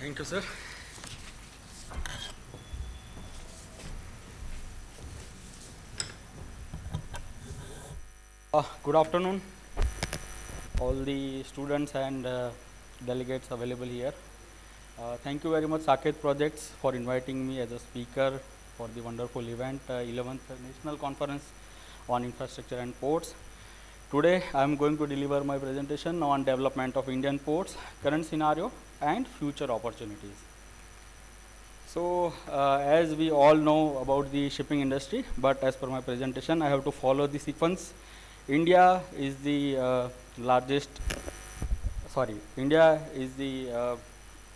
Thank you, sir. Good afternoon, all the students and delegates available here. Thank you very much, Saket Projects, for inviting me as a speaker for the wonderful event, 11th National Conference on Infrastructure and Ports. Today, I am going to deliver my presentation on development of Indian ports, current scenario, and future opportunities. So, as we all know about the shipping industry, but as per my presentation, I have to follow the sequence. India is the India is the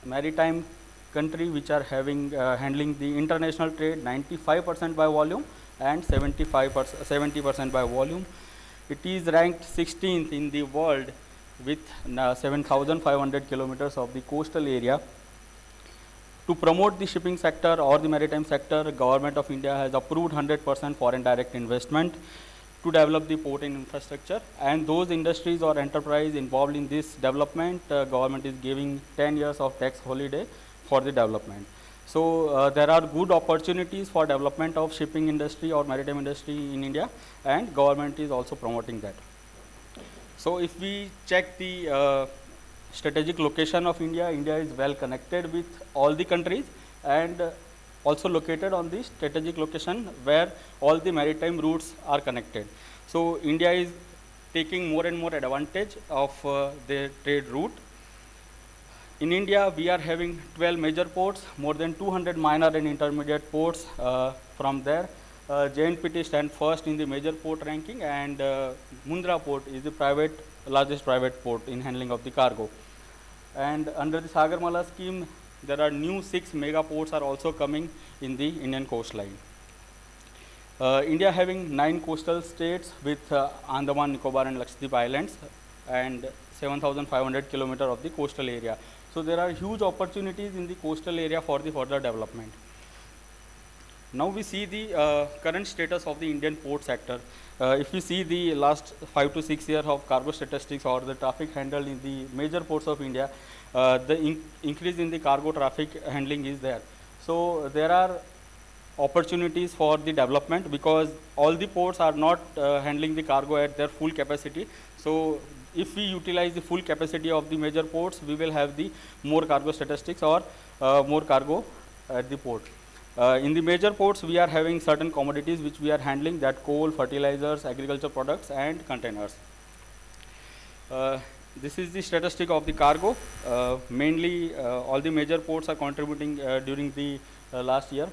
maritime country which are having handling the international trade 95% by volume and 70% by volume. It is ranked 16th in the world with 7,500 kilometers of the coastal area. To promote the shipping sector or the maritime sector, Government of India has approved 100% foreign direct investment to develop the port and infrastructure, and those industries or enterprise involved in this development, government is giving 10 years of tax holiday for the development. So there are good opportunities for development of shipping industry or maritime industry in India, and government is also promoting that. So if we check the strategic location of India, India is well connected with all the countries and also located on the strategic location where all the maritime routes are connected. So India is taking more and more advantage of their trade route. In India, we are having 12 major ports, more than 200 minor and intermediate ports. From there, JNPT stands first in the major port ranking, and Mundra port is the largest private port in handling of the cargo. And under the Sagarmala scheme, there are new 6 mega ports are also coming in the Indian coastline. India having 9 coastal states with Andaman, Nicobar and Lakshadweep Islands and 7,500 kilometers of the coastal area. So there are huge opportunities in the coastal area for the further development. Now we see the current status of the Indian port sector. If we see the last 5 to 6 years of cargo statistics or the traffic handled in the major ports of India, the increase in the cargo traffic handling is there. So there are opportunities for the development because all the ports are not handling the cargo at their full capacity. So if we utilize the full capacity of the major ports, we will have the more cargo statistics or more cargo at the port. In the major ports, we are having certain commodities which we are handling, that coal, fertilizers, agriculture products and containers. This is the statistic of the cargo. Mainly all the major ports are contributing during the last year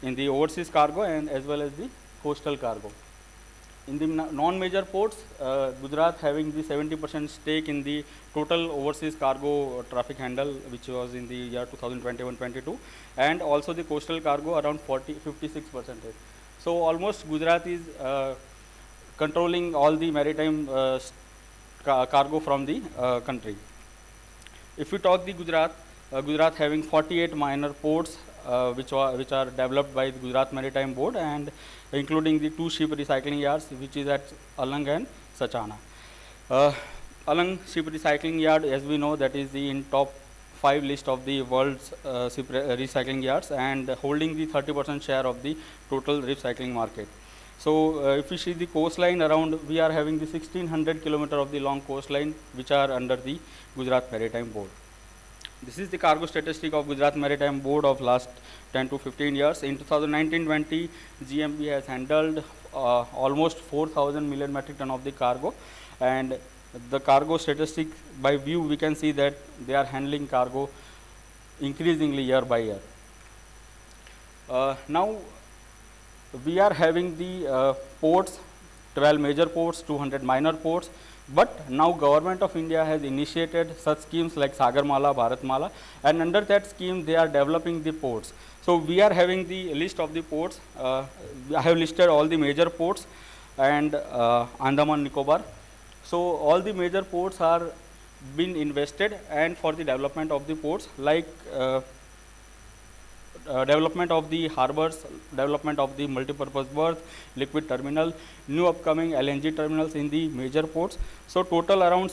in the overseas cargo and as well as the coastal cargo. In the non-major ports, Gujarat having the 70% stake in the total overseas cargo traffic handle, which was in the year 2021-22, and also the coastal cargo around 56%. So almost Gujarat is controlling all the maritime cargo from the country. If we talk the Gujarat, Gujarat having 48 minor ports which are developed by the Gujarat Maritime Board, and including the 2 ship recycling yards which is at Alang and Sachana. Alang ship recycling yard, as we know, that is the in top 5 list of the world's ship recycling yards and holding the 30% share of the total recycling market. So if we see the coastline around, we are having the 1600 kilometer of the long coastline which are under the Gujarat Maritime Board. This is the cargo statistic of Gujarat Maritime Board of last 10 to 15 years. In 2019-20, GMB has handled almost 4,000 million metric ton of the cargo, and the cargo statistic by view we can see that they are handling cargo increasingly year by year. Now we are having the ports, 12 major ports, 200 minor ports. But now Government of India has initiated such schemes like Sagarmala, Bharatmala, and under that scheme they are developing the ports. So we are having the list of the ports. I have listed all the major ports and Andaman Nicobar. So all the major ports are been invested, and for the development of the ports like development of the harbors, development of the multi-purpose berth, liquid terminal, new upcoming LNG terminals in the major ports. So total around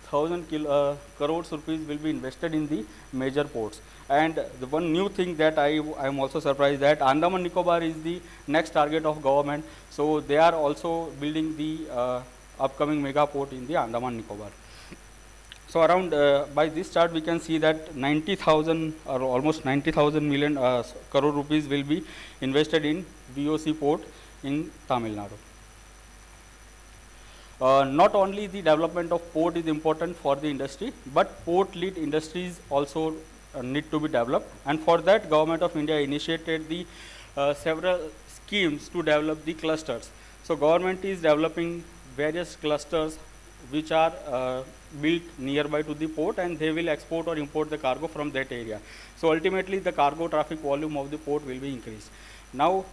crores rupees will be invested in the major ports. And the one new thing that I am also surprised that Andaman Nicobar is the next target of government. So they are also building the upcoming mega port in the Andaman Nicobar. So around by this chart we can see that 90,000 or almost 90,000 million crore rupees will be invested in VOC port in Tamil Nadu. Not only the development of port is important for the industry, but port-led industries also need to be developed. And for that, Government of India initiated the several schemes to develop the clusters. So government is developing various clusters which are built nearby to the port, and they will export or import the cargo from that area. So ultimately, the cargo traffic volume of the port will be increased. Now,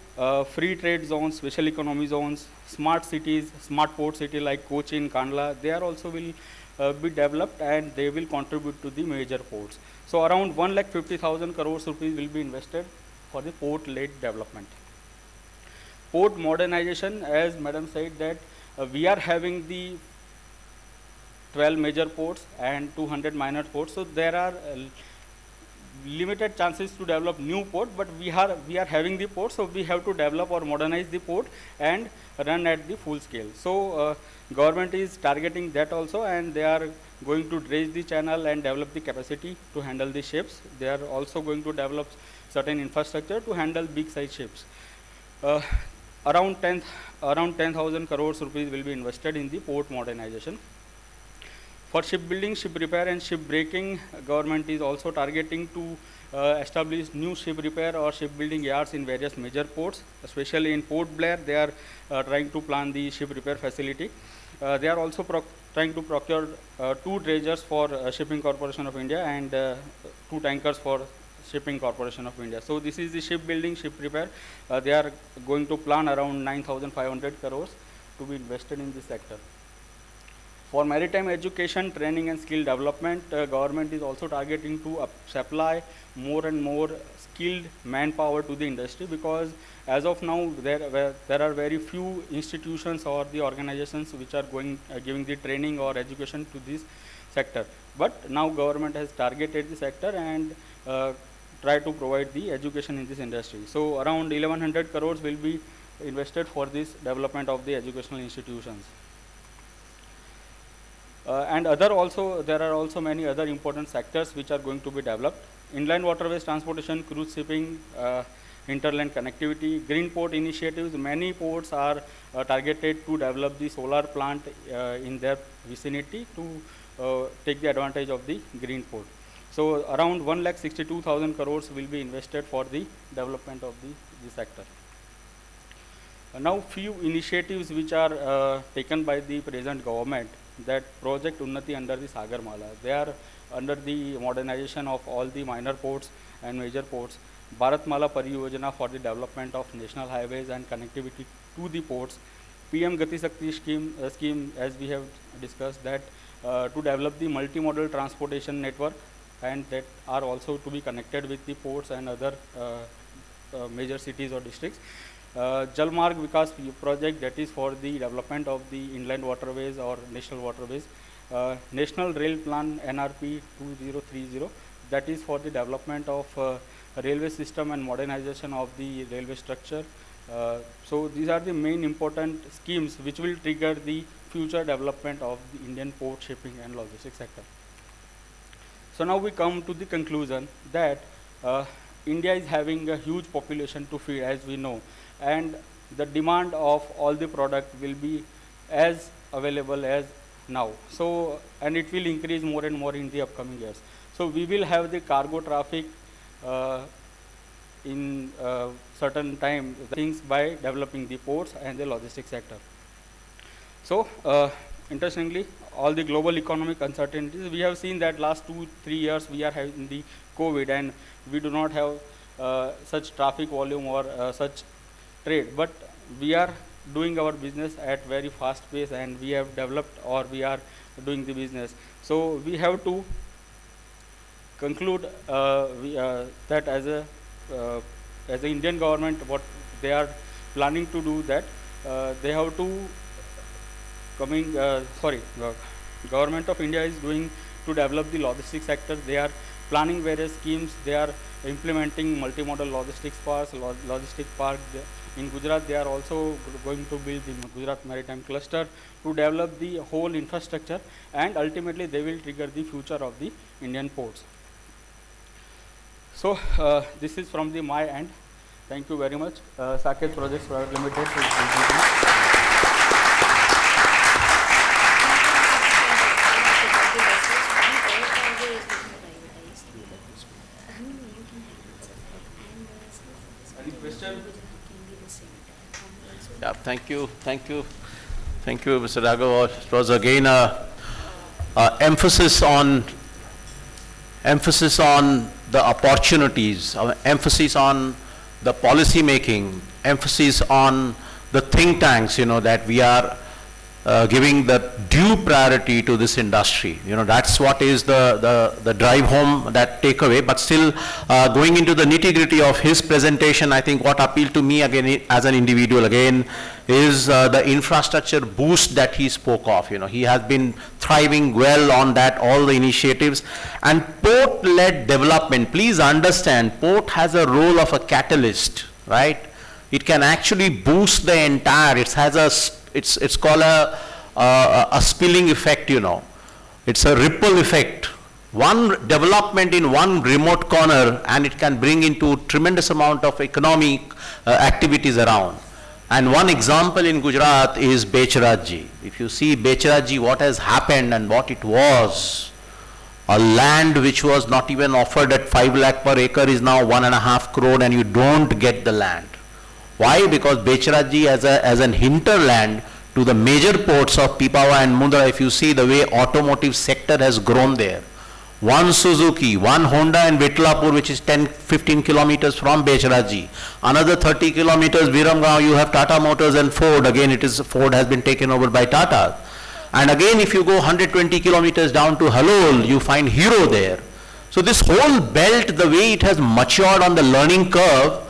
free trade zones, special economy zones, smart cities, smart port city like Cochin, Kandla, they are also will be developed, and they will contribute to the major ports. So around 1,50,000 crores rupees will be invested for the port-led development. Port modernization, as Madam said, that we are having the 12 major ports and 200 minor ports. So there are limited chances to develop new port, but we are having the port, so we have to develop or modernize the port and run at the full scale. So government is targeting that also, and they are going to dredge the channel and develop the capacity to handle the ships. They are also going to develop certain infrastructure to handle big size ships. Around 10,000 crores rupees will be invested in the port modernization. For shipbuilding, ship repair and ship breaking, government is also targeting to establish new ship repair or shipbuilding yards in various major ports, especially in Port Blair. They are trying to plan the ship repair facility. They are also trying to procure 2 dredgers for Shipping Corporation of India and 2 tankers for Shipping Corporation of India. So this is the shipbuilding, ship repair. They are going to plan around 9,500 crores to be invested in this sector. For maritime education, training and skill development, government is also targeting to supply more and more skilled manpower to the industry, because as of now there are very few institutions or the organizations which are giving the training or education to this sector. But now government has targeted the sector and try to provide the education in this industry. So around 1,100 crores will be invested for this development of the educational institutions. And there are also many other important sectors which are going to be developed. Inland waterways transportation, cruise shipping, interland connectivity, green port initiatives. Many ports are targeted to develop the solar plant in their vicinity to take the advantage of the green port. So around 1,62,000 crores will be invested for the development of the sector. Now few initiatives which are taken by the present government, that Project Unnati under the Sagarmala. They are under the modernization of all the minor ports and major ports. Bharatmala Pariyojana for the development of national highways and connectivity to the ports. PM Gati Shakti scheme, as we have discussed, that to develop the multimodal transportation network, and that are also to be connected with the ports and other major cities or districts. Jalmarg Vikas project, that is for the development of the inland waterways or national waterways. National Rail Plan NRP 2030, that is for the development of railway system and modernization of the railway structure. So these are the main important schemes which will trigger the future development of the Indian port, shipping and logistics sector. So now we come to the conclusion that India is having a huge population to feed, as we know, and the demand of all the product will be as available as now. So, and it will increase more and more in the upcoming years. So we will have the cargo traffic in certain time things by developing the ports and the logistics sector. So interestingly, all the global economic uncertainties, we have seen that last 2-3 years we are having the COVID, and we do not have such traffic volume or such trade, but we are doing our business at very fast pace, and we have developed or we are doing the business. So we have to conclude that as the Indian government, what they are planning to do, that they have to Government of India is doing to develop the logistics sector. They are planning various schemes. They are implementing multimodal logistics parks, logistic park. In Gujarat, they are also going to build the Gujarat Maritime Cluster to develop the whole infrastructure, and ultimately they will trigger the future of the Indian ports. So this is from my end. Thank you very much. Saket Projects Private Limited. Any question? Yeah, thank you, Mr. Raghav. It was again emphasis on the opportunities, emphasis on the policy making, emphasis on the think tanks, that we are giving the due priority to this industry. That's what is the drive home, that takeaway. But still, going into the nitty-gritty of his presentation, I think what appealed to me again as an individual again is the infrastructure boost that he spoke of. He has been thriving well on that, all the initiatives. And port-led development, please understand, port has a role of a catalyst, right? It can actually boost the entire, it has it's called a spilling effect, It's a ripple effect. One development in one remote corner and it can bring into tremendous amount of economic activities around. And one example in Gujarat is Becharajji. If you see Becharajji, what has happened and what it was, a land which was not even offered at 5 lakh per acre is now 1.5 crore and you don't get the land. Why? Because Becharajji as an hinterland to the major ports of Pipavav and Mundra, if you see the way automotive sector has grown there. One Suzuki, one Honda in Vitlapur, which is 10-15 kilometers from Becharajji. Another 30 kilometers Viramgaon, you have Tata Motors and Ford. Again, Ford has been taken over by Tata. And again, if you go 120 kilometers down to Halol, you find Hero there. So this whole belt, the way it has matured on the learning curve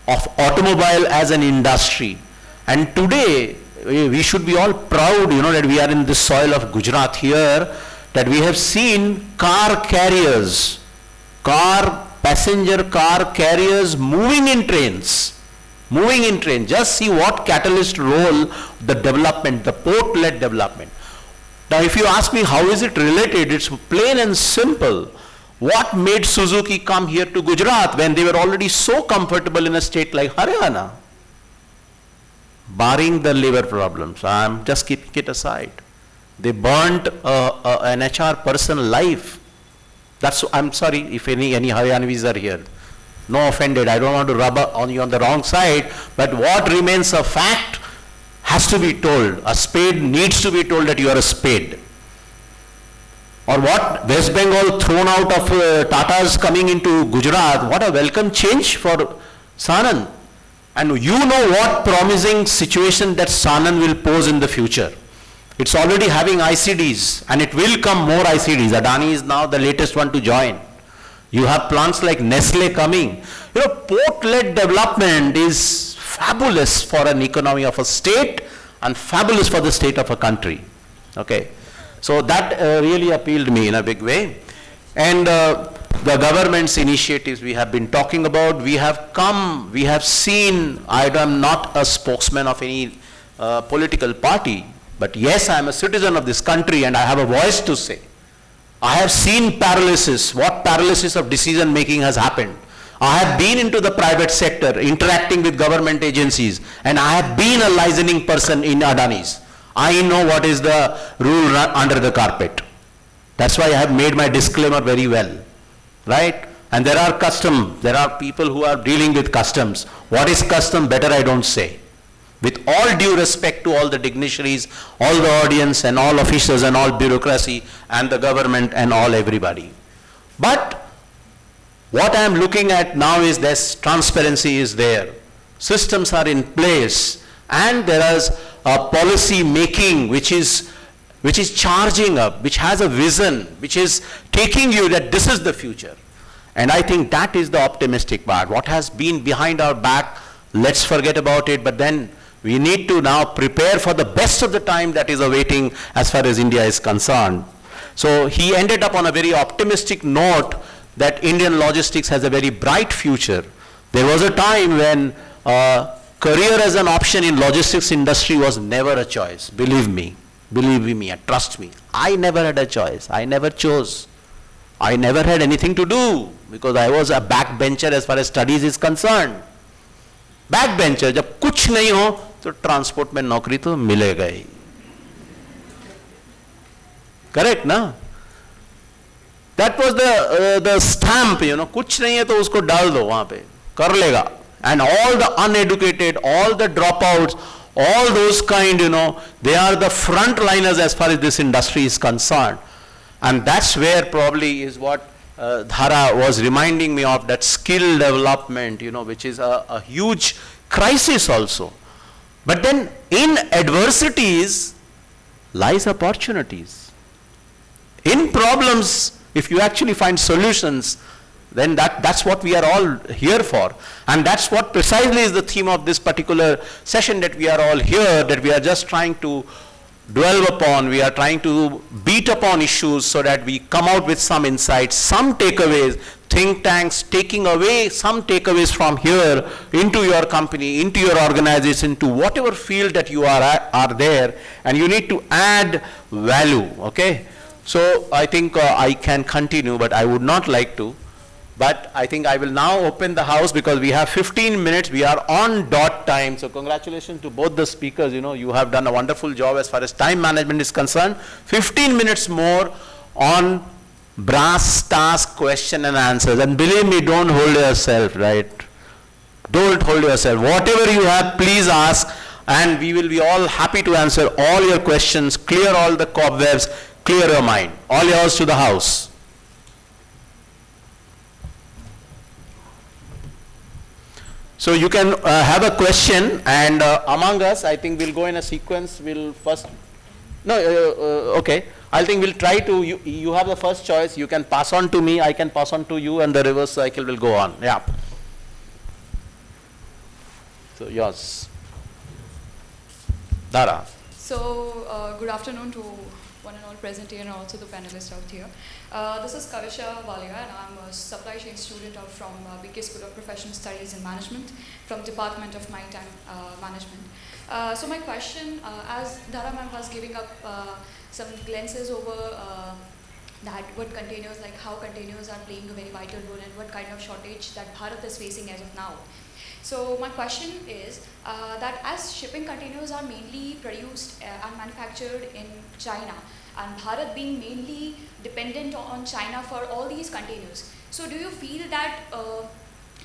of automobile as an industry. And today, we should be all proud, that we are in this soil of Gujarat here, that we have seen passenger car carriers moving in trains. Just see what catalyst role the development, the port-led development. Now, if you ask me how is it related, it's plain and simple. What made Suzuki come here to Gujarat when they were already so comfortable in a state like Haryana? Barring the liver problems, I'm just keeping it aside. They burnt an HR person life. I'm sorry if any Haryanvis are here. No offended, I don't want to rub on you on the wrong side, but what remains a fact has to be told. A spade needs to be told that you are a spade. Or what West Bengal thrown out of Tatas coming into Gujarat, what a welcome change for Sanand. And you know what promising situation that Sanand will pose in the future. It's already having ICDs and it will come more ICDs. Adani is now the latest one to join. You have plants like Nestle coming. Port-led development is fabulous for an economy of a state and fabulous for the state of a country. Okay. So that really appealed me in a big way. And the government's initiatives we have been talking about, we have seen, I am not a spokesman of any political party, but yes, I am a citizen of this country and I have a voice to say. I have seen paralysis, what paralysis of decision making has happened. I have been into the private sector, interacting with government agencies, and I have been a licensing person in Adani's. I know what is the rule under the carpet. That's why I have made my disclaimer very well, right? And there are people who are dealing with customs. What is custom? Better I don't say. With all due respect to all the dignitaries, all the audience and all officials and all bureaucracy and the government and all everybody. But what I am looking at now is this transparency is there. Systems are in place and there is a policy making which is charging up, which has a vision, which is taking you that this is the future. And I think that is the optimistic part. What has been behind our back, let's forget about it, but then We need to now prepare for the best of the time that is awaiting as far as India is concerned. So he ended up on a very optimistic note that Indian logistics has a very bright future. There was a time when career as an option in logistics industry was never a choice. Believe me, and trust me. I never had a choice. I never chose. I never had anything to do because I was a backbencher as far as studies is concerned. Backbencher, जब कुछ नहीं हो तो transport में नौकरी तो मिलेगा ही. Correct ना? That was the stamp, you know. कुछ नहीं है तो उसको डाल दो वहां पे, कर लेगा. And all the uneducated, all the dropouts, all those kind, you know, they are the frontliners as far as this industry is concerned. And that's where probably is what Dhara was reminding me of, that skill development, you know, which is a huge crisis also. But then in adversities lies opportunities. In problems, if you actually find solutions, then that's what we are all here for. And that's what precisely is the theme of this particular session, that we are all here, that we are just trying to dwell upon, we are trying to beat upon issues so that we come out with some insights, some takeaways, think tanks taking away some takeaways from here into your company, into your organization, to whatever field that you are there, and you need to add value, okay? So I think I can continue, but I would not like to. But I think I will now open the house because we have 15 minutes. We are on dot time. So congratulations to both the speakers. You know, you have done a wonderful job as far as time management is concerned. 15 minutes more on brass task question and answers. And believe me, don't hold yourself, right? Don't hold yourself. Whatever you have, please ask. And we will be all happy to answer all your questions, clear all the cobwebs, clear your mind. All yours to the house. So you can have a question, and among us, I think we'll go in a sequence. We'll first, no, okay. I think we'll try to, you have the first choice. You can pass on to me, I can pass on to you, and the reverse cycle will go on. Yeah. So yours. Dhara. So good afternoon to one and all present here and also the panelists out here. This is Kavisha Walia, and I'm a supply chain student out from BK School of Professional Studies and Management from Department of Maritime Management. So my question, as Dhara ma'am was giving up some glances over that what containers, like how containers are playing a very vital role and what kind of shortage that Bharat is facing as of now. So my question is that as shipping containers are mainly produced and manufactured in China, and Bharat being mainly dependent on China for all these containers, so do you feel that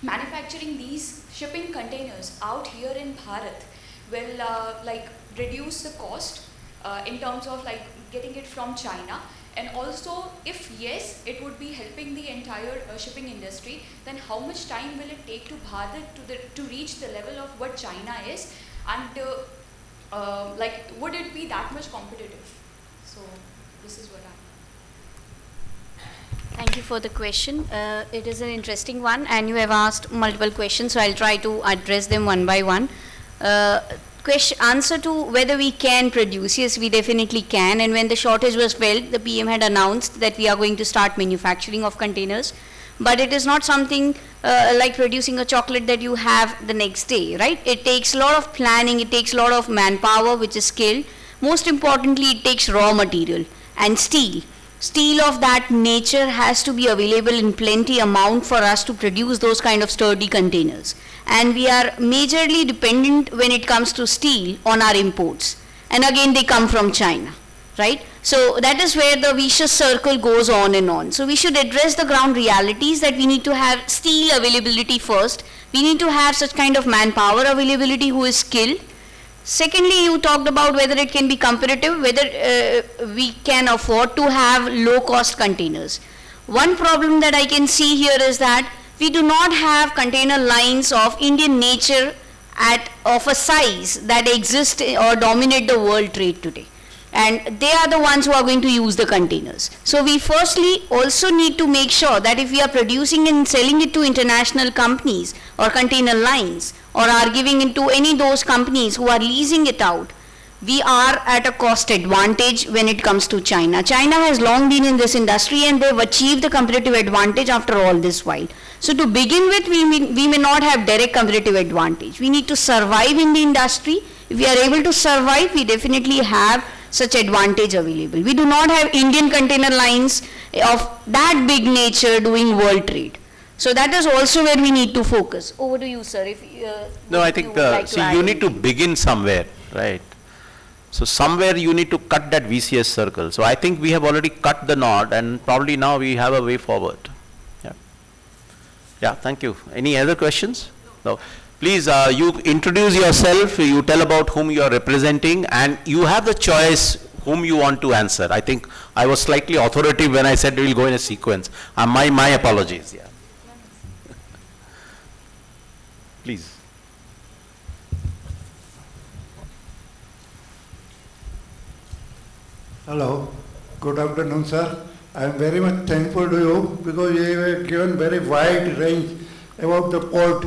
manufacturing these shipping containers out here in Bharat will like reduce the cost in terms of like getting it from China? And also, if yes, it would be helping the entire shipping industry, then how much time will it take to Bharat to reach the level of what China is? And like, would it be that much competitive? So this is what Thank you for the question. It is an interesting one, and you have asked multiple questions, so I'll try to address them one by one. Answer to whether we can produce, yes, we definitely can, and when the shortage was felt, the PM had announced that we are going to start manufacturing of containers, but it is not something like producing a chocolate that you have the next day, right? It takes a lot of planning, it takes a lot of manpower, which is skilled. Most importantly, it takes raw material and steel. Steel of that nature has to be available in plenty amount for us to produce those kind of sturdy containers. And we are majorly dependent when it comes to steel on our imports. And again, they come from China, right? So that is where the vicious circle goes on and on. So we should address the ground realities that we need to have steel availability first. We need to have such kind of manpower availability who is skilled. Secondly, you talked about whether it can be competitive, whether we can afford to have low-cost containers. One problem that I can see here is that we do not have container lines of Indian nature of a size that exist or dominate the world trade today. and they are the ones who are going to use the containers. So we firstly also need to make sure that if we are producing and selling it to international companies or container lines, or are giving it to any those companies who are leasing it out, we are at a cost advantage when it comes to China. China has long been in this industry and they've achieved the competitive advantage after all this while. So to begin with, we may not have direct competitive advantage. We need to survive in the industry. If we are able to survive, we definitely have such advantage available. We do not have Indian container lines of that big nature doing world trade. So that is also where we need to focus. Over to you, sir. If No, I you think, would like to see, add you need to anything. begin somewhere, right? So somewhere you need to cut that VCS circle. So I think we have already cut the knot, and probably now we have a way forward. Yeah. Yeah, thank you. Any other questions? No. Please, you introduce yourself, you tell about whom you are representing, and you have the choice whom you want to answer. I think I was slightly authoritative when I said we will go in a sequence. My apologies, yeah. Please. Hello, good afternoon, sir. I am very much thankful to you because you have given very wide range about the port.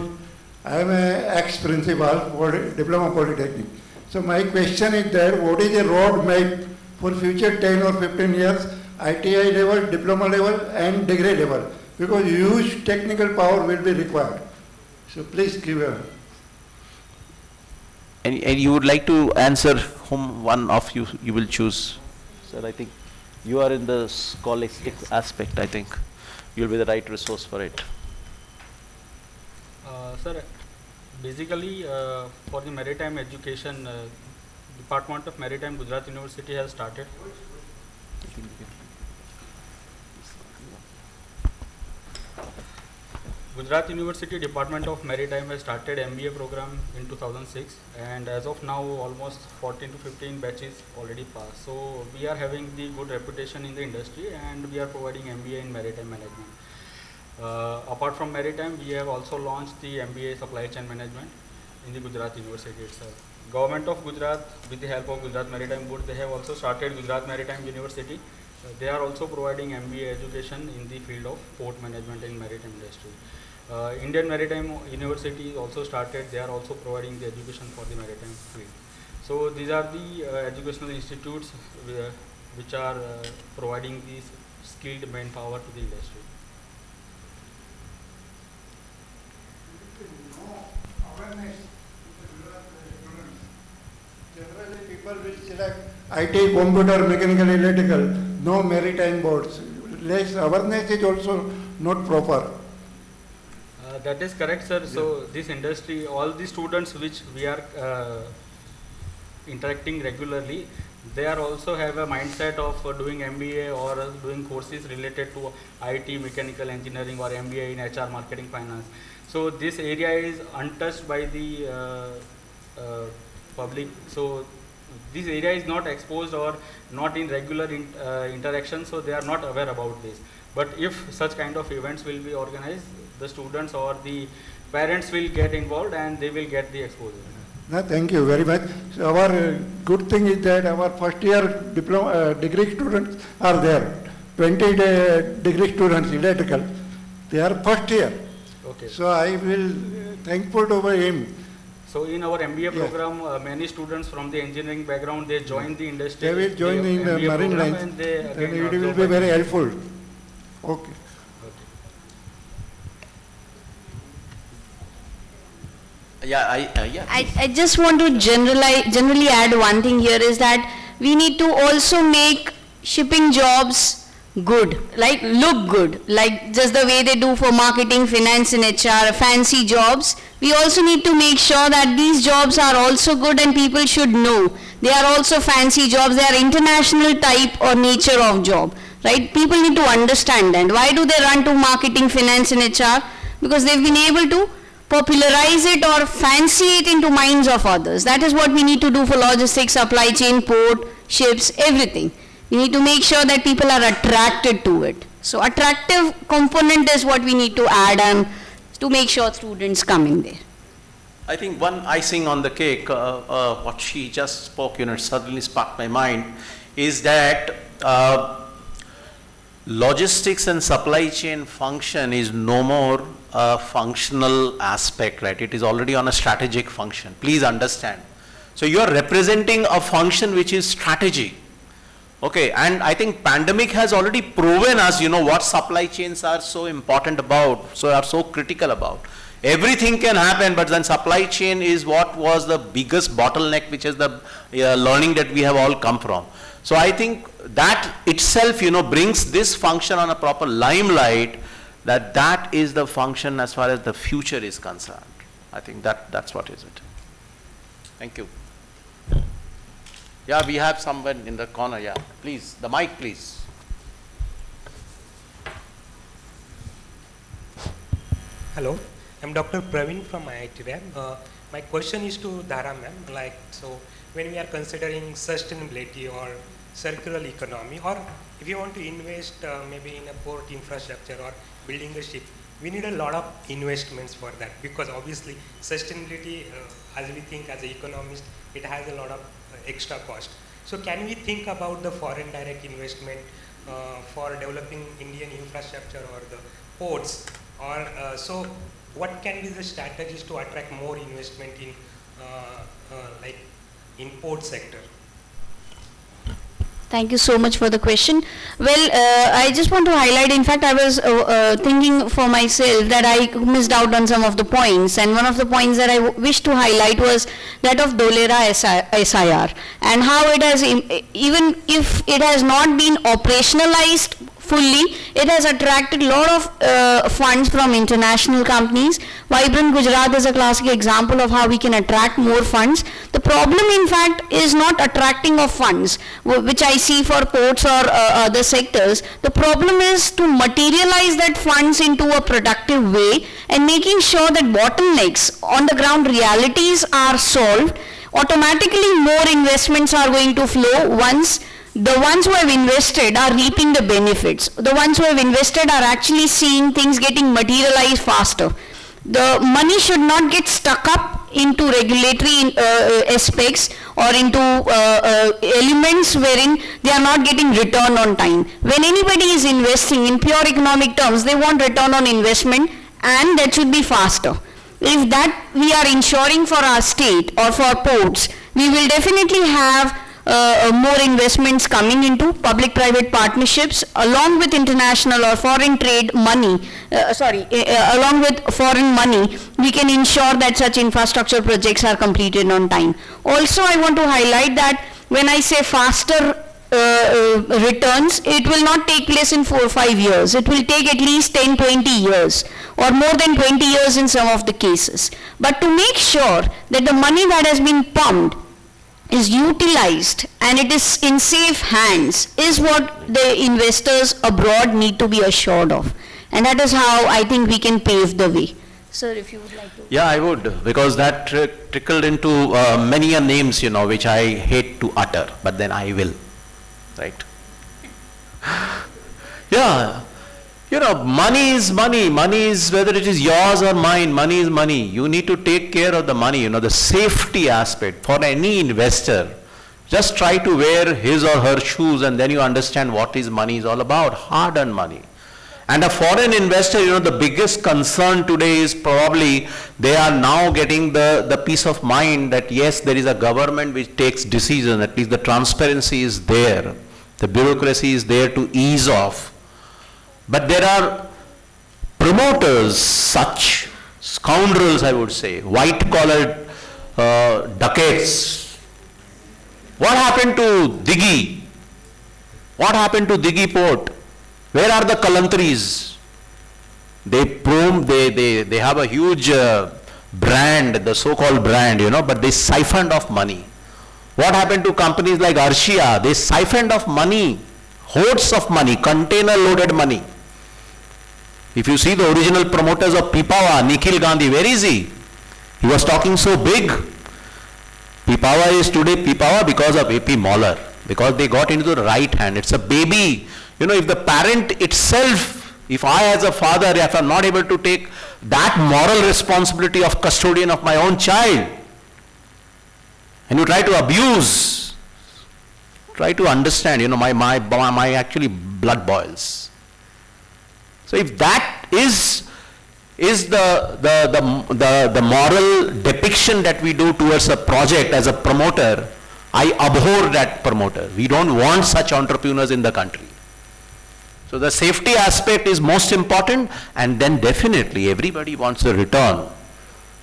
I am an ex-principal for Diploma Polytechnic. So my question is that what is the roadmap for future 10 or 15 years, ITI level, diploma level and degree level, because huge technical power will be required. So please give a... And you would like to answer whom one of you will choose? Sir, I think you are in the scholastic aspect, I think. You'll be the right resource for it. Sir, basically for the maritime education, Department of Maritime Gujarat University has started. Gujarat University Department of Maritime has started MBA program in 2006, and as of now almost 14 to 15 batches already passed. So we are having the good reputation in the industry and we are providing MBA in maritime management. Apart from maritime, we have also launched the MBA supply chain management in the Gujarat University itself. Government of Gujarat, with the help of Gujarat Maritime Board, they have also started Gujarat Maritime University. They are also providing MBA education in the field of port management in maritime industry. Indian Maritime University also started. They are also providing the education for the maritime field. So these are the educational institutes which are providing the skilled manpower to the industry. Generally, people will select IT, computer, mechanical, electrical, no maritime boards. Less awareness is also not proper. That is correct, sir. So this industry, all the students which we are interacting regularly, they are also have a mindset of doing MBA or doing courses related to IT, mechanical engineering, or MBA in HR, marketing, finance. So this area is untouched by the public. So this area is not exposed or not in regular interaction, so they are not aware about this. But if such kind of events will be organized, the students or the parents will get involved and they will get the exposure. No, thank you very much. So our good thing is that our first year diploma, degree students are there. 20 degree students, electrical. They are first year. Okay. So I will thankful to him. So in our MBA Yeah. program, many students from the engineering background, they join the industry. They will join in the MBA marine program lines. and they Then again it will absorb be by- very helpful. Okay. Yeah, I just want to generally add one thing here is that we need to also make shipping jobs good, like look good, like just the way they do for marketing, finance and HR, fancy jobs. We also need to make sure that these jobs are also good and people should know. They are also fancy jobs, they are international type or nature of job, right? People need to understand that. Why do they run to marketing, finance and HR? Because they've been able to popularize it or fancy it into minds of others. That is what we need to do for logistics, supply chain, port, ships, everything. We need to make sure that people are attracted to it. So attractive component is what we need to add on to make sure students come in there. I think one icing on the cake, what she just spoke, suddenly sparked my mind, is that logistics and supply chain function is no more a functional aspect, right? It is already on a strategic function. Please understand. So you are representing a function which is strategy. Okay, and I think pandemic has already proven us, what supply chains are so important about, so critical about. Everything can happen, but then supply chain is what was the biggest bottleneck, which is the learning that we have all come from. So I think that itself, brings this function on a proper limelight, that is the function as far as the future is concerned. I think that's what is it. Thank you. Yeah, we have someone in the corner, yeah. Please, the mic, please. Hello, I'm Dr. Praveen from IIT RAM. My question is to Dhara ma'am, so when we are considering sustainability or circular economy, or if you want to invest maybe in a port infrastructure or building a ship, we need a lot of investments for that, because obviously sustainability, as we think as an economist, it has a lot of extra cost. So can we think about the foreign direct investment for developing Indian infrastructure or the ports, or so what can be the strategies to attract more investment in in port sector? Thank you so much for the question. Well, I just want to highlight, in fact, I was thinking for myself that I missed out on some of the points, and one of the points that I wish to highlight was that of Dholera SIR, and how it has, even if it has not been operationalized fully, it has attracted a lot of funds from international companies. Vibrant Gujarat is a classic example of how we can attract more funds. The problem, in fact, is not attracting of funds, which I see for ports or other sectors. The problem is to materialize that funds into a productive way and making sure that bottlenecks on the ground realities are solved. Automatically more investments are going to flow once the ones who have invested are reaping the benefits. The ones who have invested are actually seeing things getting materialized faster. The money should not get stuck up into regulatory aspects or into elements wherein they are not getting return on time. When anybody is investing in pure economic terms, they want return on investment, and that should be faster. If that we are ensuring for our state or for ports, we will definitely have more investments coming into public-private partnerships along with international or foreign trade money, along with foreign money, we can ensure that such infrastructure projects are completed on time. Also, I want to highlight that when I say faster returns, it will not take place in 4 or 5 years. It will take at least 10, 20 years or more than 20 years in some of the cases. But to make sure that the money that has been pumped is utilized and it is in safe hands is what the investors abroad need to be assured of. And that is how I think we can pave the way. Sir, if you would like to. Yeah, I would, because that trickled into many names, which I hate to utter, but then I will, right? Yeah. Money is money. Money is, whether it is yours or mine, money is money. You need to take care of the money, the safety aspect. For any investor, just try to wear his or her shoes and then you understand what is money is all about, hard-earned money. And a foreign investor, the biggest concern today is probably they are now getting the peace of mind that yes, there is a government which takes decisions, at least the transparency is there. The bureaucracy is there to ease off. But there are promoters, such scoundrels, I would say, white-collar ducats. What happened to Dighi? What happened to Dighi port? Where are the Kalantris? They have a huge brand, the so-called brand, but they siphoned off money. What happened to companies like Arshia? They siphoned off money, hordes of money, container-loaded money. If you see the original promoters of Pipavav, Nikhil Gandhi, where is he? He was talking so big. Pipavav is today Pipavav because of AP Moller, because they got into the right hand. It's a baby. If the parent itself If I as a father, if I'm not able to take that moral responsibility of custodian of my own child, and you try to abuse, try to understand, my actually blood boils. So if that is the moral depiction that we do towards a project as a promoter, I abhor that promoter. We don't want such entrepreneurs in the country. So the safety aspect is most important, and then definitely everybody wants a return.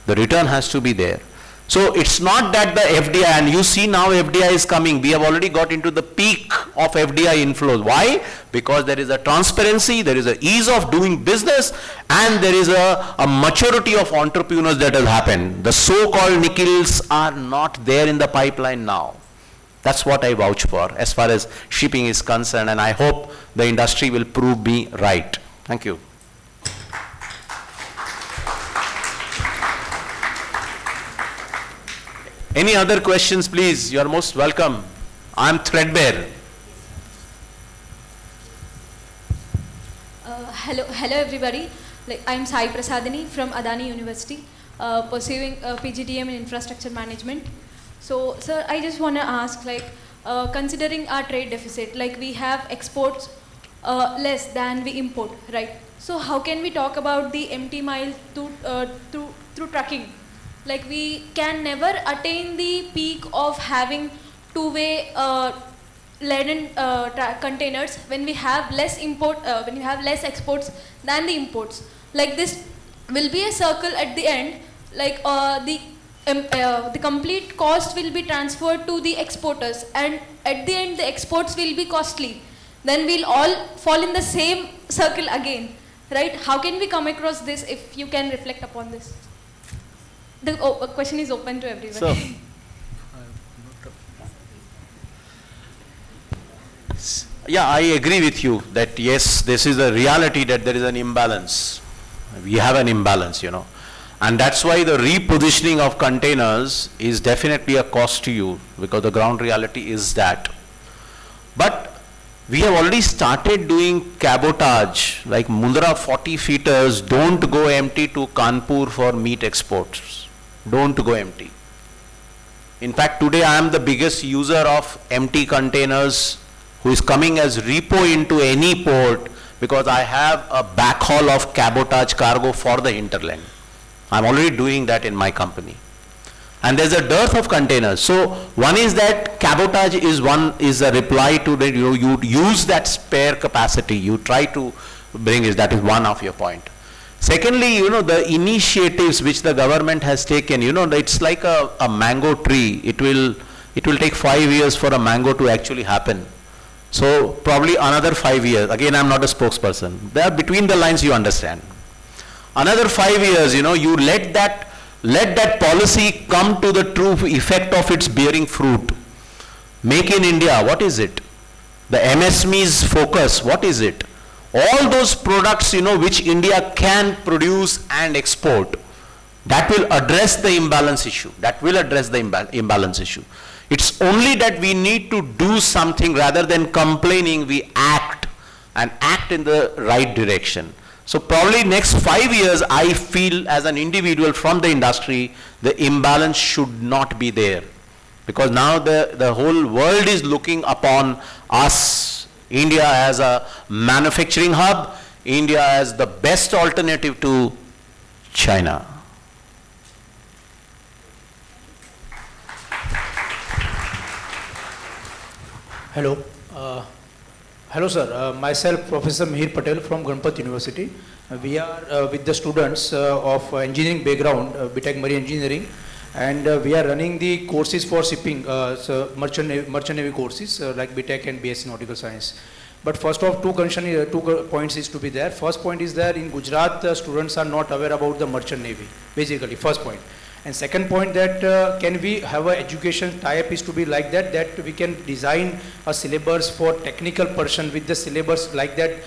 The return has to be there. So it's not that the FDI, and you see now FDI is coming, we have already got into the peak of FDI inflows. Why? Because there is a transparency, there is a ease of doing business, and there is a maturity of entrepreneurs that has happened. The so-called Nikhils are not there in the pipeline now. That's what I vouch for as far as shipping is concerned, and I hope the industry will prove me right. Thank you. Any other questions, please? You are most welcome. I am threadbare. Hello everybody. I'm Sai Prasadini from Adani University, pursuing PGDM in Infrastructure Management. So, sir, I just want to ask, considering our trade deficit, we have exports less than we import, right? So, how can we talk about the empty mile through trucking? We can never attain the peak of having two-way laden containers when we have less exports than the imports. This will be a circle at the end. The complete cost will be transferred to the exporters, and at the end the exports will be costly. Then we'll all fall in the same circle again, right? How can we come across this? If you can reflect upon this. The question is open to everyone. So, yeah, I agree with you that yes, this is a reality that there is an imbalance. We have an imbalance, And that's why the repositioning of containers is definitely a cost to you, because the ground reality is that. But we have already started doing cabotage, like Mundra 40 feeters don't go empty to Kanpur for meat exports. Don't go empty. In fact, today I am the biggest user of empty containers who is coming as repo into any port, because I have a backhaul of cabotage cargo for the hinterland. I'm already doing that in my company. And there's a dearth of containers. So one is that cabotage is a reply to that you use that spare capacity. You try to bring it. That is one of your point. Secondly, the initiatives which the government has taken, it's like a mango tree. It will take 5 years for a mango to actually happen. So probably another 5 years. Again, I'm not a spokesperson. There between the lines you understand. Another 5 years, you let that policy come to the true effect of its bearing fruit. Make in India, what is it? The MSME's focus, what is it? All those products, which India can produce and export, that will address the imbalance issue. That will address the imbalance issue. It's only that we need to do something rather than complaining, we act and act in the right direction. So probably next 5 years, I feel as an individual from the industry, the imbalance should not be there. Because now the whole world is looking upon us, India as a manufacturing hub, India as the best alternative to China. Hello. Hello sir, myself Professor Mihir Patel from Ganpat University. We are with the students of engineering background, BTech Marine Engineering, and we are running the courses for shipping, so merchant navy courses like BTech and BSc Nautical Science. But first of two points is to be there. First point is that in Gujarat, students are not aware about the merchant navy, basically, first point. And second point that can we have a education tie-up is to be like that we can design a syllabus for technical person with the syllabus like that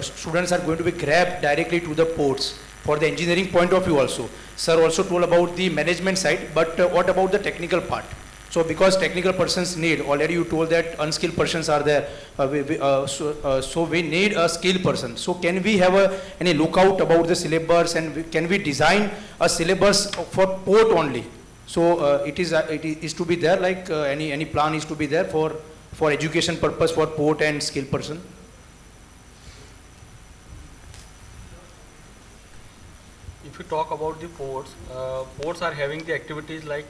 students are going to be grabbed directly to the ports for the engineering point of view also. Sir also told about the management side, but what about the technical part? So because technical persons need, already you told that unskilled persons are there, so we need a skilled person. So can we have any lookout about the syllabus, and can we design a syllabus for port only? So it is to be there, like any plan is to be there for education purpose for port and skilled person? If you talk about the ports, ports are having the activities like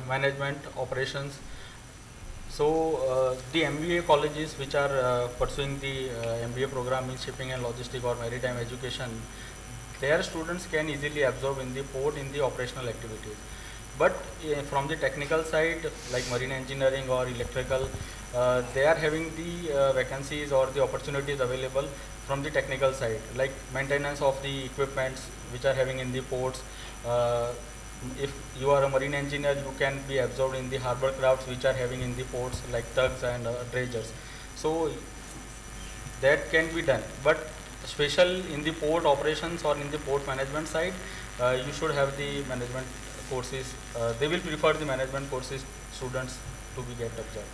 management, operations. So the MBA colleges which are pursuing the MBA program in shipping and logistics or maritime education, their students can easily absorb in the port in the operational activities. But from the technical side, like marine engineering or electrical, they are having the vacancies or the opportunities available from the technical side, like maintenance of the equipments which are having in the ports. If you are a marine engineer, you can be absorbed in the harbor crafts which are having in the ports, like tugs and dredgers. So that can be done. But special in the port operations or in the port management side, you should have the management courses. They will prefer the management courses students to be get absorbed.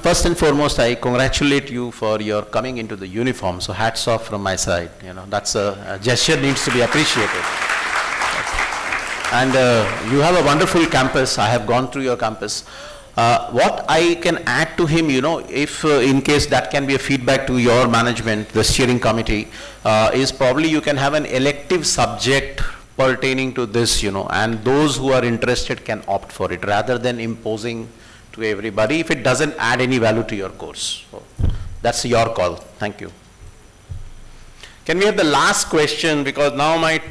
First and foremost, I congratulate you for your coming into the uniform. So hats off from my side. You know, that's a gesture needs to be appreciated. And you have a wonderful campus. I have gone through your campus. What I can add to him, you know, if in case that can be a feedback to your management, the steering committee, is probably you can have an elective subject pertaining to this, you know, and those who are interested can opt for it rather than imposing to everybody if it doesn't add any value to your course. So that's your call. Thank you. Can we have the last question, because now we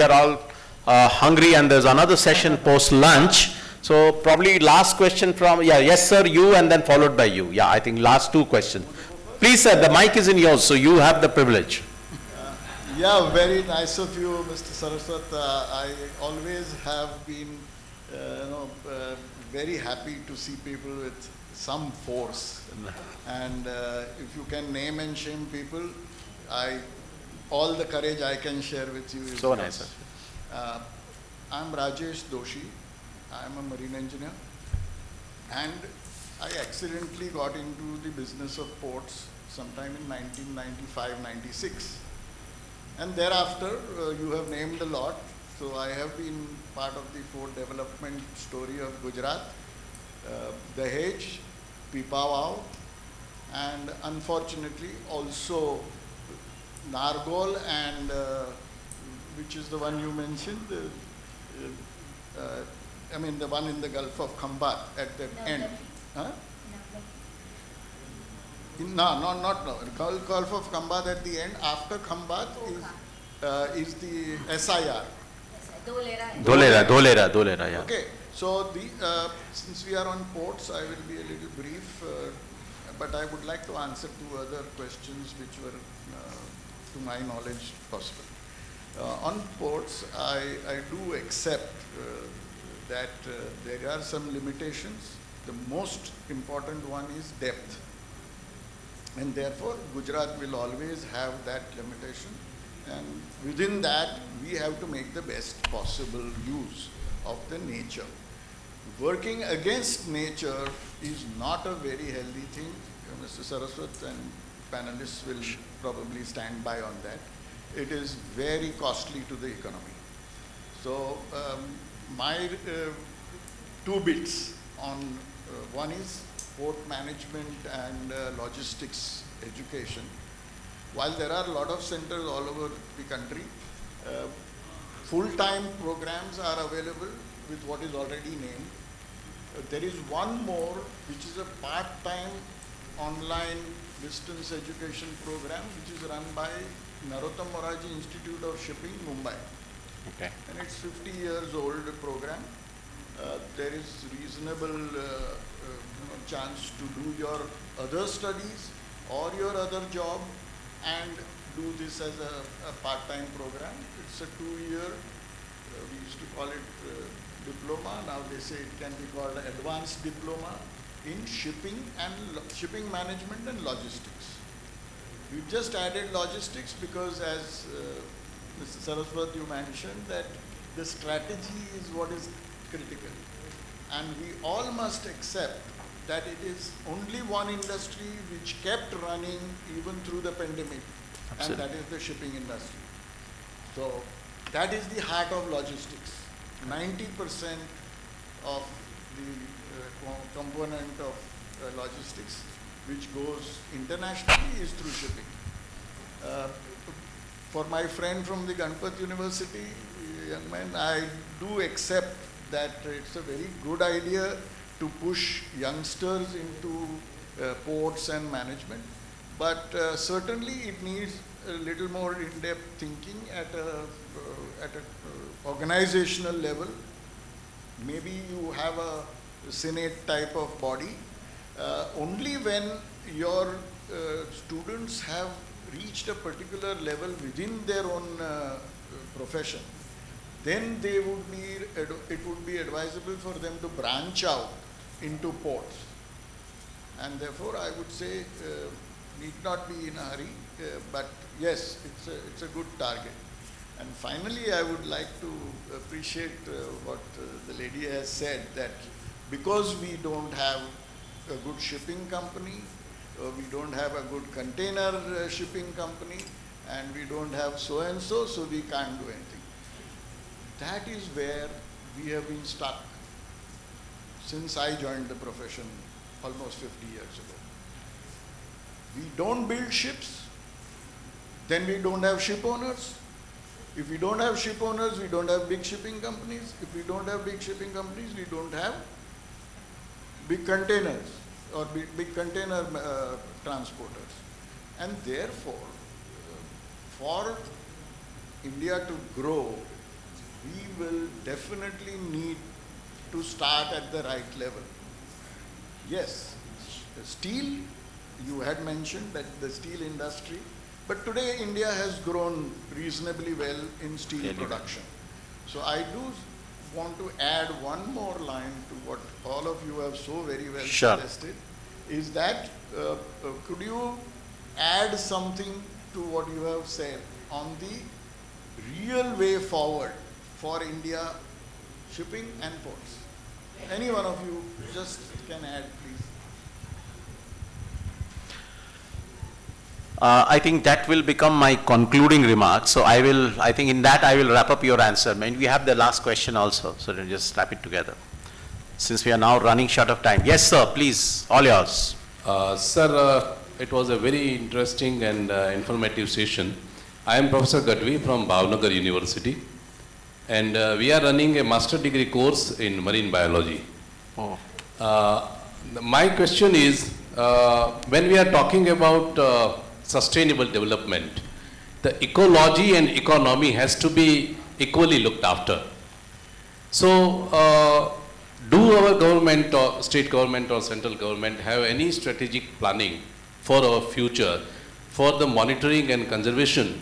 are all hungry and there's another session post lunch. So probably last question from, yes sir, you, and then followed by you. I think last two questions. Please sir, the mic is in yours, so you have the privilege. Very nice of you, Mr. Saraswat. I always have been very happy to see people with some force. And if you can name and shame people, all the courage I can share with you is so yours. nice. I'm Rajesh Doshi. I'm a marine engineer. And I accidentally got into the business of ports sometime in 1995-96. And thereafter, you have named a lot. So I have been part of the port development story of Gujarat, Dahej, Pipavav, and unfortunately also Nargol and which is the one you mentioned, the one in the Gulf of Khambat at the end. Huh? Not Gulf of Khambat at the end. After Khambat is the SIR. Dholera, yeah. Okay, so since we are on ports, I will be a little brief, but I would like to answer two other questions which were, to my knowledge, possible. On ports, I do accept that there are some limitations. The most important one is depth. And therefore, Gujarat will always have that limitation. And within that, we have to make the best possible use of the nature. Working against nature is not a very healthy thing. Mr. Saraswat and panelists will probably stand by on that. It is very costly to the economy. So my two bits on one is port management and logistics education. While there are a lot of centers all over the country, full-time programs are available with what is already named. There is one more, which is a part-time online distance education program, which is run by Narottam Moraji Institute of Shipping, Mumbai. Okay. And it's 50 years old program. There is reasonable chance to do your other studies or your other job and do this as a part-time program. It's a 2-year, we used to call it diploma. Now they say it can be called advanced diploma in shipping management and logistics. We just added logistics because, as Mr. Saraswat, you mentioned that the strategy is what is critical. And we all must accept that it is only one industry which kept running even through the pandemic, and that is the shipping industry. So that is the heart of logistics. 90% of the component of logistics which goes internationally is through shipping. For my friend from the Ganpat University, young man, I do accept that it's a very good idea to push youngsters into ports and management, but certainly it needs a little more in-depth thinking at a organizational level. Maybe you have a Senate type of body. Only when your students have reached a particular level within their own profession, then they would be, it would be advisable for them to branch out into ports. And therefore, I would say need not be in a hurry, but yes, it's a good target. And finally, I would like to appreciate what the lady has said, that because we don't have a good shipping company, we don't have a good container shipping company, and we don't have so and so, so we can't do anything. That is where we have been stuck since I joined the profession almost 50 years ago. We don't build ships, then we don't have ship owners. If we don't have ship owners, we don't have big shipping companies. If we don't have big shipping companies, we don't have big containers or big container transporters. And therefore, for India to grow, we will definitely need to start at the right level. Yes, steel, you had mentioned that the steel industry, but today India has grown reasonably well in steel production. So I do want to add one more line to what all of you have so very well suggested, is that could you add something to what you have said on the real way forward for India shipping and ports? Any one of you just can add, please. I think that will become my concluding remarks. So I think in that I will wrap up your answer. And we have the last question also, so then just wrap it together. Since we are now running short of time. Yes, sir, please, all yours. Sir, it was a very interesting and informative session. I am Professor Gadvi from Bhavnagar University, and we are running a master degree course in marine biology. My question is, when we are talking about sustainable development, the ecology and economy has to be equally looked after. So, do our government or state government or central government have any strategic planning for our future for the monitoring and conservation,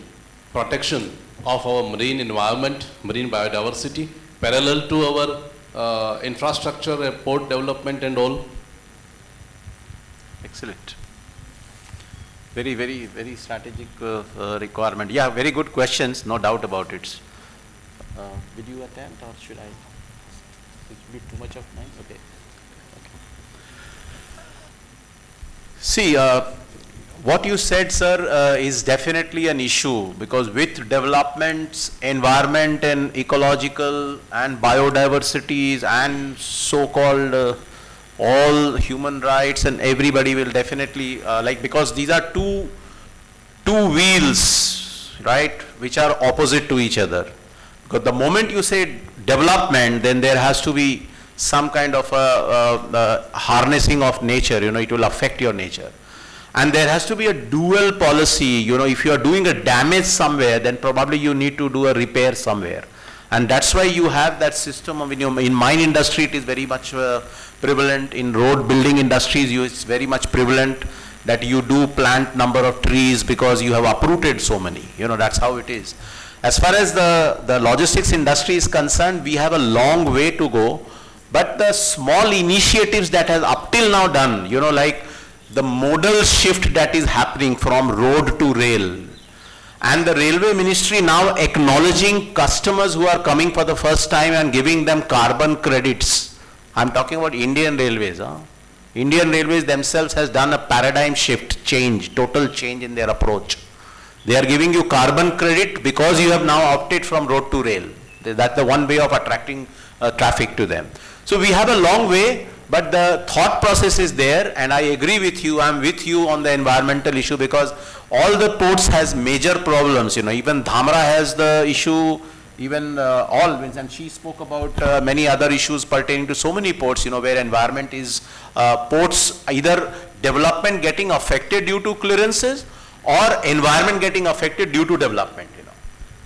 protection of our marine environment, marine biodiversity, parallel to our infrastructure, port development and all? Excellent. Very, very, very strategic requirement. Yeah, very good questions, no doubt about it. Did you attempt or should I? It will be too much of mine? Okay. See, what you said, sir, is definitely an issue, because with developments, environment and ecological and biodiversities and so-called all human rights, and everybody will definitely because these are two wheels, right, which are opposite to each other. Because the moment you say development, then there has to be some kind of harnessing of nature, it will affect your nature. And there has to be a dual policy, if you are doing a damage somewhere, then probably you need to do a repair somewhere. And that's why you have that system of, in mine industry it is very much prevalent, in road building industries it's very much prevalent that you do plant number of trees because you have uprooted so many, that's how it is. As far as the logistics industry is concerned, we have a long way to go, but the small initiatives that has up till now done, like the modal shift that is happening from road to rail, and the railway ministry now acknowledging customers who are coming for the first time and giving them carbon credits. I'm talking about Indian Railways. Indian Railways themselves has done a paradigm shift, change, total change in their approach. They are giving you carbon credit because you have now opted from road to rail. That's the one way of attracting traffic to them. So we have a long way, but the thought process is there, and I agree with you. I'm with you on the environmental issue because all the ports has major problems. Even Dhamra has the issue, even and she spoke about many other issues pertaining to so many ports, where environment is, ports either development getting affected due to clearances or environment getting affected due to development.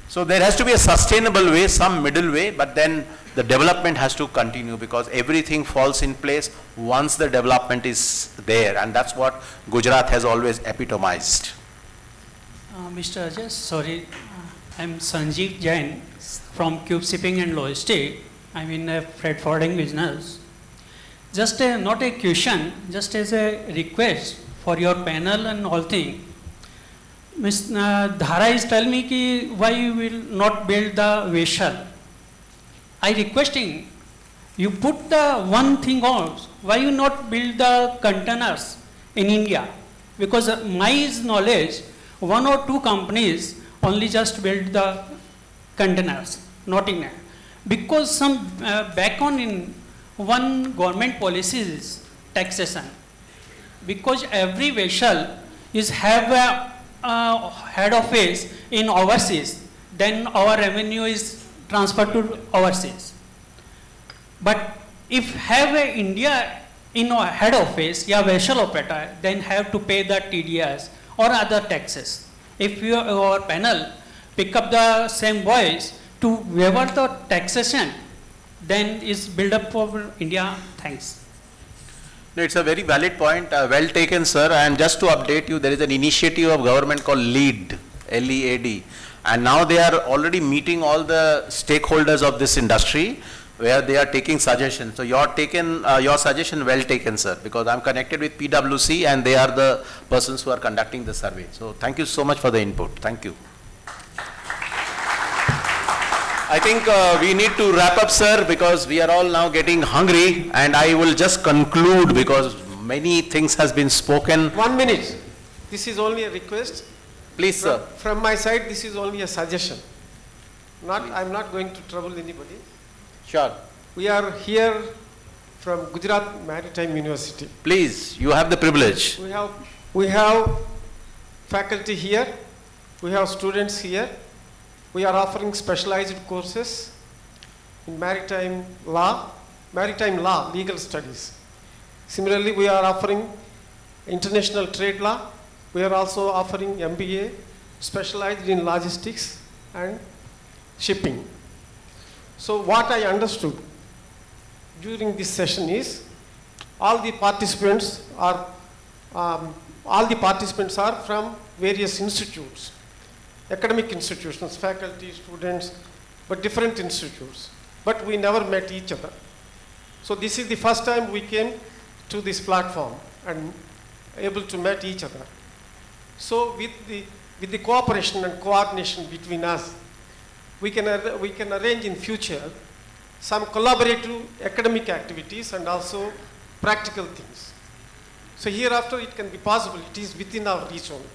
So there has to be a sustainable way, some middle way, but then the development has to continue because everything falls in place once the development is there, and that's what Gujarat has always epitomized. Mr. Ajay, sorry, I'm Sanjeev Jain from Cube Shipping and Logistics. I'm in a freight forwarding business. Just not a question, just as a request for your panel and all things. Ms. Dhara is telling me ki why you will not build the vessel. I requesting you put the one thing on, why you not build the containers in India? Because my knowledge, one or two companies only just build the containers, not in because some background in one government policy is taxation. Because every vessel is have a head office in overseas, then our revenue is transferred to overseas. But if have a India in a head office, yeah, vessel operator, then have to pay the TDS or other taxes. If your panel pick up the same voice to waiver the taxation, then is build up for India. Thanks. No, it's a very valid point, well taken, sir. And just to update you, there is an initiative of government called LEAD, L-E-A-D. And now they are already meeting all the stakeholders of this industry where they are taking suggestions. So your suggestion well taken, sir, because I'm connected with PwC and they are the persons who are conducting the survey. So thank you so much for the input. Thank you. I think we need to wrap up, sir, because we are all now getting hungry, and I will just conclude because many things has been spoken. 1 minute. This is only a request. Please, sir. From my side, this is only a suggestion. I'm not going to trouble anybody. Sure. We are here from Gujarat Maritime University. Please, you have the privilege. We have faculty here. We have students here. We are offering specialized courses in maritime law, legal studies. Similarly, we are offering international trade law. We are also offering MBA specialized in logistics and shipping. So what I understood during this session is all the participants are from various institutes. Academic institutions, faculty, students, but different institutes. But we never met each other. So this is the first time we came to this platform and able to meet each other. So with the cooperation and coordination between us, we can arrange in future some collaborative academic activities and also practical things. So hereafter it can be possible, it is within our reach only.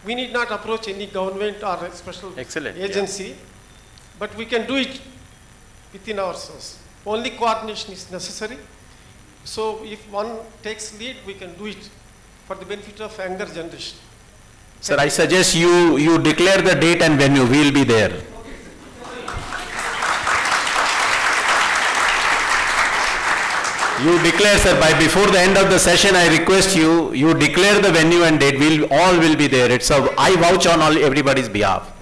We need not approach any government or a special agency, but we can do it within ourselves. Only coordination is necessary. So if one takes lead, we can do it for the benefit of younger generation. Sir, I suggest you declare the date and venue. We will be there. You declare, sir, before the end of the session, I request you declare the venue and date. All will be there. I vouch on everybody's behalf.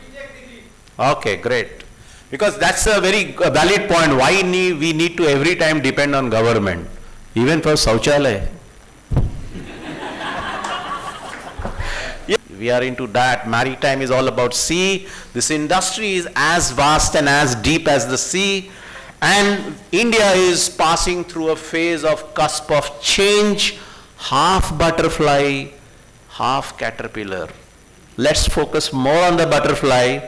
Okay, great. Because that's a very valid point. Why we need to every time depend on government, even for Shauchalaya. We are into that. Maritime is all about sea. This industry is as vast and as deep as the sea. And India is passing through a phase of cusp of change. half butterfly, half caterpillar. Let's focus more on the butterfly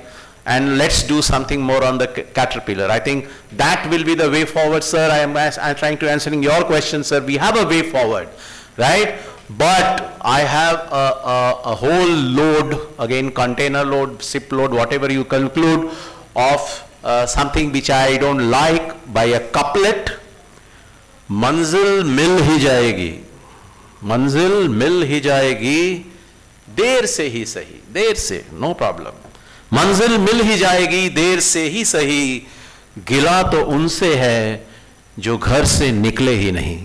and let's do something more on the caterpillar. I think that will be the way forward, sir. I'm trying to answering your question, sir. We have a way forward, right? But I have a whole load, again, container load, ship load, whatever you conclude, of something which I don't like by a couplet. Manzil mil hi jayegi. Manzil mil hi jayegi. देर से ही सही, देर से, no problem. मंजिल मिल ही जाएगी देर से ही सही, गिला तो उनसे है जो घर से निकले ही नहीं.